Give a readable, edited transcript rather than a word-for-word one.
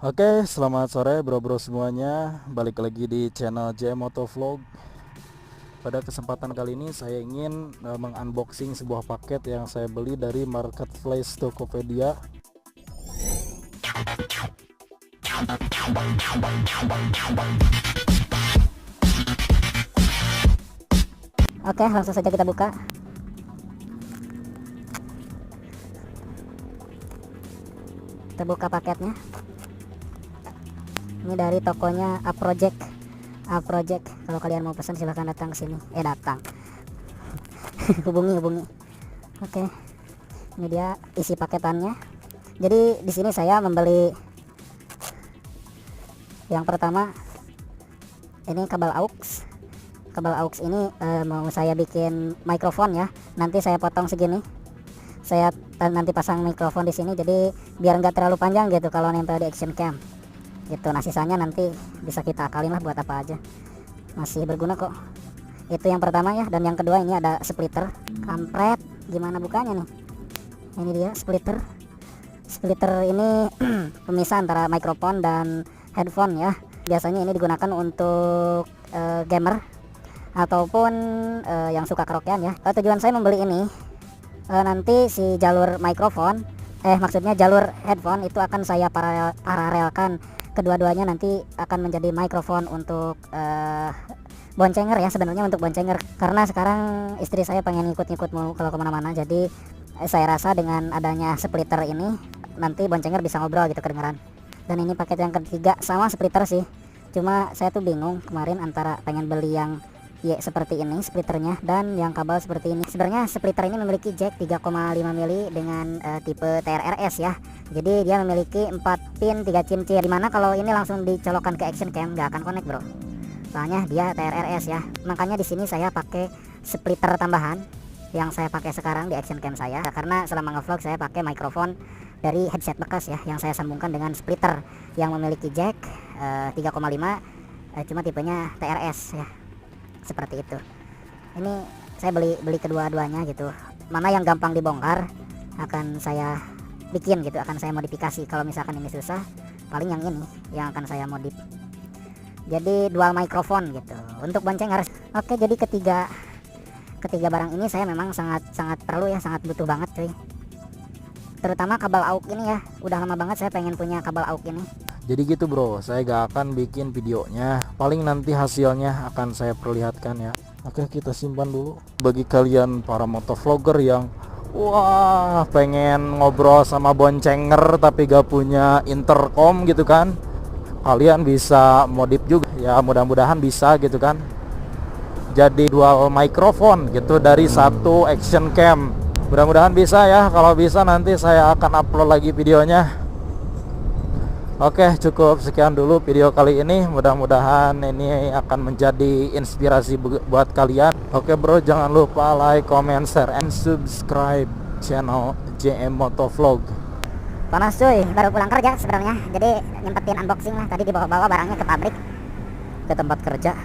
Oke, selamat sore bro-bro semuanya. Balik lagi di channel JM Motovlog. Pada kesempatan kali ini saya ingin mengunboxing sebuah paket yang saya beli dari marketplace Tokopedia. Oke, langsung saja kita buka. Kita buka paketnya. Ini dari tokonya Project. Kalau kalian mau pesan silahkan datang ke sini. Datang. hubungi. Oke. Ini dia isi paketannya. Jadi di sini saya membeli yang pertama ini kabel aux. Kabel aux ini mau saya bikin mikrofon ya. Nanti saya potong segini. Saya nanti pasang mikrofon di sini, jadi biar nggak terlalu panjang gitu kalau nempel di action cam gitu. Nah sisanya nanti bisa kita akalin lah buat apa aja, masih berguna kok. Itu yang pertama ya. Dan yang kedua ini ada splitter. Kampret, gimana bukanya nih? Ini dia splitter ini pemisah antara mikrofon dan headphone ya. Biasanya ini digunakan untuk gamer ataupun yang suka karaokean ya. Tujuan saya membeli ini nanti si jalur mikrofon maksudnya jalur headphone itu akan saya paralelkan kedua-duanya, nanti akan menjadi mikrofon untuk boncenger ya. Sebenarnya untuk boncenger, karena sekarang istri saya pengen ngikut-ngikut mau kalau kemana-mana. Jadi saya rasa dengan adanya splitter ini nanti boncenger bisa ngobrol gitu kedengeran. Dan ini paket yang ketiga sama splitter sih, cuma saya tuh bingung kemarin antara pengen beli yang seperti ini splitternya dan yang kabel seperti ini. Sebenarnya splitter ini memiliki jack 3,5 mili dengan tipe TRRS ya. Jadi dia memiliki 4 pin 3 cimcir, dimana kalau ini langsung dicolokkan ke action cam nggak akan connect bro, soalnya dia TRRS ya. Makanya di sini saya pakai splitter tambahan yang saya pakai sekarang di action cam saya, karena selama ngevlog saya pakai mikrofon dari headset bekas ya, yang saya sambungkan dengan splitter yang memiliki jack 3,5 cuma tipenya TRS ya. Seperti itu. Ini saya beli kedua-duanya gitu. Mana yang gampang dibongkar akan saya bikin gitu, akan saya modifikasi. Kalau misalkan ini susah, paling yang ini yang akan saya modif. Jadi dual mikrofon gitu untuk boncenger. Oke, jadi ketiga barang ini saya memang sangat perlu ya, sangat butuh banget cuy. Terutama kabel AUX ini ya. Udah lama banget saya pengen punya kabel AUX ini. Jadi gitu bro, saya gak akan bikin videonya, paling nanti hasilnya akan saya perlihatkan ya. Oke, kita simpan dulu. Bagi kalian para motovlogger yang wah pengen ngobrol sama boncenger tapi gak punya intercom gitu kan, kalian bisa modif juga ya, mudah-mudahan bisa gitu kan. Jadi dual mikrofon gitu dari satu action cam, mudah-mudahan bisa ya. Kalau bisa nanti saya akan upload lagi videonya. Oke, cukup sekian dulu video kali ini. Mudah-mudahan ini akan menjadi inspirasi buat kalian. Oke bro, jangan lupa like, comment, share, and subscribe channel JM Motovlog. Panas cuy, baru pulang kerja sebenarnya. Jadi nyempetin unboxing lah, tadi dibawa-bawa barangnya ke pabrik, Ke tempat kerja.